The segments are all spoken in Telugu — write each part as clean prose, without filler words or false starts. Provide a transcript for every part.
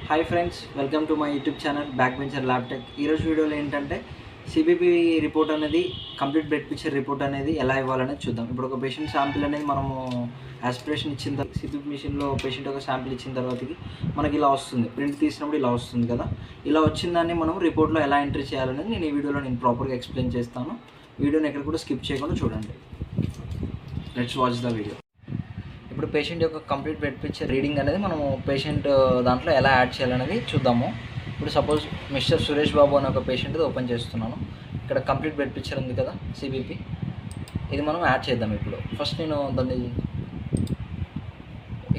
Hi friends, welcome to my YouTube channel back bencher lab tech. ఈరోజు వీడియోలో ఏంటంటే సిబిపి రిపోర్ట్ అనేది కంప్లీట్ బ్లడ్ పిక్చర్ రిపోర్ట్ అనేది ఎలా ఇవ్వాలనేది చూద్దాం. ఇప్పుడు ఒక పేషెంట్ శాంపిల్ అనేది మనము ఆస్పిరేషన్ ఇచ్చిన తర్వాత సిబిపి మిషన్లో పేషెంట్ ఒక శాంపిల్ ఇచ్చిన తర్వాతకి మనకి ఇలా వస్తుంది. ప్రింట్ తీసినప్పుడు ఇలా వస్తుంది కదా. ఇలా వచ్చిందాన్ని మనం రిపోర్ట్లో ఎలా ఎంట్రీ చేయాలనేది నేను ఈ వీడియోలో ప్రాపర్గా ఎక్స్ప్లెయిన్ చేస్తాను. వీడియోని ఎక్కడ కూడా స్కిప్ చేయకుండా చూడండి. Let's watch the video. ఇప్పుడు పేషెంట్ యొక్క కంప్లీట్ బ్లడ్ పిక్చర్ రీడింగ్ అనేది మనము పేషెంట్ దాంట్లో ఎలా యాడ్ చేయాలనేది చూద్దాము. ఇప్పుడు సపోజ్ మిస్టర్ సురేష్ బాబు అనే ఒక పేషెంట్ ఓపెన్ చేస్తున్నాను. ఇక్కడ కంప్లీట్ బ్లడ్ పిక్చర్ ఉంది కదా, సిబిపి, ఇది మనం యాడ్ చేద్దాం. ఇప్పుడు ఫస్ట్ నేను దాన్ని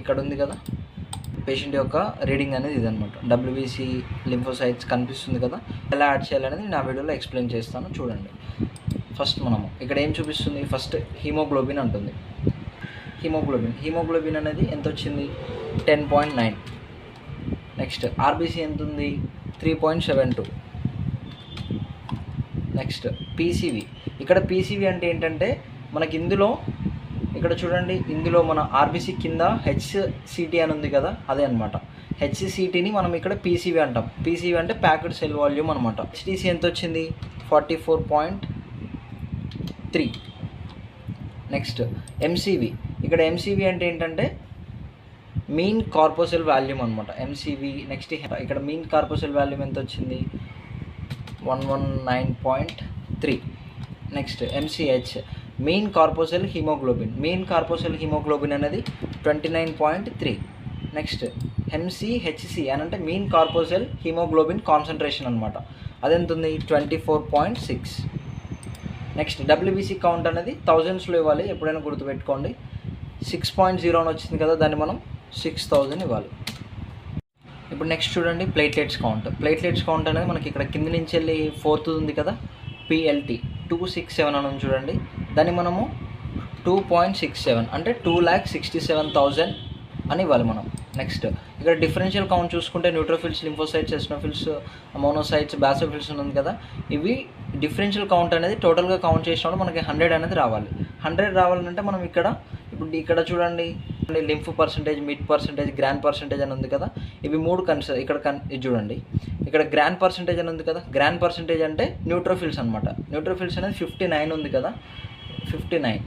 ఇక్కడ ఉంది కదా, పేషెంట్ యొక్క రీడింగ్ అనేది ఇదనమాట. డబ్ల్యూబీసీ లింఫోసైట్స్ కనిపిస్తుంది కదా, ఎలా యాడ్ చేయాలనేది నేను ఆ వీడియోలో ఎక్స్ప్లెయిన్ చేస్తాను, చూడండి. ఫస్ట్ మనము ఇక్కడ ఏం చూపిస్తుంది, ఫస్ట్ హీమోగ్లోబిన్ అంటుంది. హీమోగ్లోబిన్ అనేది ఎంత వచ్చింది, 10.9. నెక్స్ట్ ఆర్బీసీ ఎంత ఉంది, 3.72. Next PCV. ఇక్కడ పీసీవీ అంటే ఏంటంటే మనకి ఇందులో ఇక్కడ చూడండి, ఇందులో మన ఆర్బీసీ కింద హెచ్సిటీ అని ఉంది కదా, అదే అనమాట. హెచ్సిటీని మనం ఇక్కడ పీసీవీ అంటాం. పీసీవీ అంటే ప్యాక్డ్ సెల్ వాల్యూమ్ అనమాట. హెచ్టీసీ ఎంత వచ్చింది, 44.3. Next MCV. ఇక్కడ ఎంసీవీ అంటే ఏంటంటే మీన్ కార్పోసెల్ వాల్యూమ్ అనమాట, ఎంసీవీ. నెక్స్ట్ ఇక్కడ మీన్ కార్పోసెల్ వాల్యూమ్ ఎంత వచ్చింది, 119.3. నెక్స్ట్ ఎంసీహెచ్, మీన్ కార్పోసెల్ హీమోగ్లోబిన్ అనేది 29.3. నెక్స్ట్ ఎంసీహెచ్సి అని అంటే మీన్ కార్పోసెల్ హీమోగ్లోబిన్ కాన్సన్ట్రేషన్ అనమాట, అదెంత ఉంది, 24.6. నెక్స్ట్ డబ్ల్యూబీసీ కౌంట్ అనేది థౌజండ్స్లో ఇవ్వాలి, ఎప్పుడైనా గుర్తుపెట్టుకోండి. 6.0 అని వచ్చింది కదా, దాన్ని మనం 6000 ఇవ్వాలి. ఇప్పుడు నెక్స్ట్ చూడండి, ప్లేట్లెట్స్ కౌంట్ అనేది మనకి ఇక్కడ కింద నుంచి వెళ్ళి 4th ఉంది కదా, పిఎల్టీ 267 అని ఉంది చూడండి, దాన్ని మనము 2.67 అంటే 2,67,000 అని ఇవ్వాలి మనం. నెక్స్ట్ ఇక్కడ డిఫరెన్షియల్ కౌంట్ చూసుకుంటే neutrophils, lymphocytes, eosinophils, monocytes, basophils ఉంది కదా, ఇవి డిఫరెన్షియల్ కౌంట్ అనేది టోటల్గా కౌంట్ చేసినప్పుడు మనకి 100 అనేది రావాలి. 100 రావాలంటే మనం ఇప్పుడు ఇక్కడ చూడండి, lymph percentage, mid percentage, గ్రాన్ percentage అని ఉంది కదా, ఇవి మూడు ఇది చూడండి, ఇక్కడ గ్రాన్ పర్సంటేజ్ అని ఉంది కదా. గ్రాన్ పర్సంటేజ్ అంటే న్యూట్రోఫిల్స్ అనమాట. న్యూట్రోఫిల్స్ అనేది 59 ఉంది కదా, 59.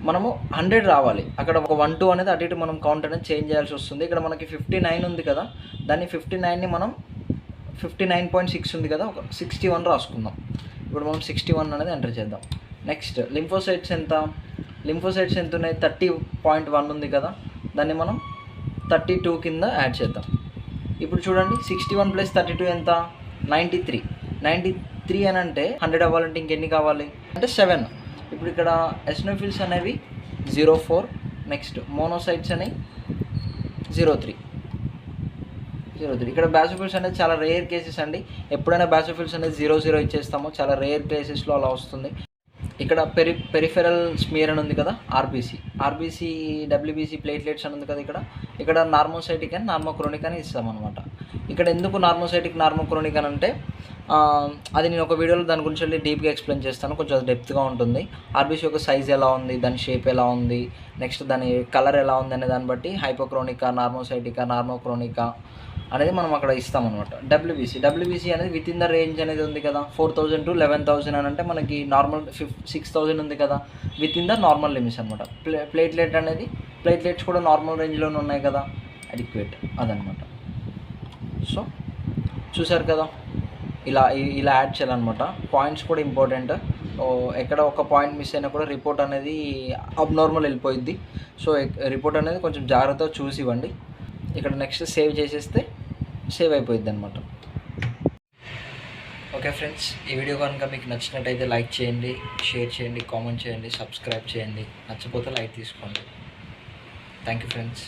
మనము 100 రావాలి. అక్కడ ఒక 1, 2 అనేది అటు ఇటు మనం కౌంట్ అనేది చేంజ్ చేయాల్సి వస్తుంది. ఇక్కడ మనకి 59 ఉంది కదా, దాన్ని 59ని మనం 59.6 ఉంది కదా, ఒక 61 రాసుకుందాం. ఇప్పుడు మనం 61 అనేది ఎంటర్ చేద్దాం. నెక్స్ట్ లింఫోసైట్స్ ఎంత ఉన్నాయి, 30.1 ఉంది కదా, దాన్ని మనం 32 కింద యాడ్ చేద్దాం. ఇప్పుడు చూడండి, 61 + 32 ఎంత, 93 అని అంటే 100 అవ్వాలంటే ఇంకెన్ని కావాలి అంటే 7. ఇప్పుడు ఇక్కడ ఎస్నోఫిల్స్ అనేవి 0.4. నెక్స్ట్ మోనోసైట్స్ అనేవి 0.3. ఇక్కడ బాసోఫిల్స్ అనేది చాలా రేర్ కేసెస్ అండి. ఎప్పుడైనా బాసోఫిల్స్ అనేది 0.0 ఇచ్చేస్తామో, చాలా రేర్ కేసెస్లో అలా వస్తుంది. ఇక్కడ పెరిఫెరల్ స్మియర్ అని ఉంది కదా, ఆర్బీసీ డబ్ల్యూబీసీ ప్లేట్లెట్స్ అని ఉంది కదా, ఇక్కడ నార్మోసైటిక్ అని నార్మోక్రోనిక్ అని ఇస్తామన్నమాట. ఇక్కడ ఎందుకు నార్మోసైటిక్ నార్మోక్రోనిక్ అని అంటే అది నేను ఒక వీడియోలో దాని గురించి వెళ్ళి డీప్గా ఎక్స్ప్లెయిన్ చేస్తాను, కొంచెం డెప్త్గా ఉంటుంది. ఆర్బీసీ యొక్క సైజ్ ఎలా ఉంది, దాని షేప్ ఎలా ఉంది, నెక్స్ట్ దాని కలర్ ఎలా ఉంది అనే దాన్ని బట్టి హైపోక్రోనికా, నార్మోసైటికా, నార్మోక్రోనికా అనేది మనం అక్కడ ఇస్తామన్నమాట. డబ్ల్యూబీసీ అనేది విత్ ఇన్ ద రేంజ్ అనేది ఉంది కదా, 4,000 to 11,000 అని అంటే మనకి నార్మల్ 6,000 ఉంది కదా, with in the normal limits అనమాట. ప్లేట్లెట్స్ కూడా నార్మల్ రేంజ్లోనే ఉన్నాయి కదా, అడిక్వేట్ అదనమాట. సో చూసారు కదా, ఇలా యాడ్ చేయాలన్నమాట. పాయింట్స్ కూడా ఇంపార్టెంట్. ఎక్కడ ఒక పాయింట్ మిస్ అయినా కూడా రిపోర్ట్ అనేది అబ్నార్మల్ వెళ్ళిపోయింది. సో రిపోర్ట్ అనేది కొంచెం జాగ్రత్తగా చూసి ఇవ్వండి. ఇక్కడ నెక్స్ట్ సేవ్ చేసేస్తే సేవ్ అయిపోయింది అనమాట. ఓకే ఫ్రెండ్స్, ఈ వీడియో కనుక మీకు నచ్చినట్టయితే లైక్ చేయండి, షేర్ చేయండి, కామెంట్ చేయండి, సబ్స్క్రైబ్ చేయండి. నచ్చకపోతే లైక్ తీసుకోండి. Thank you friends.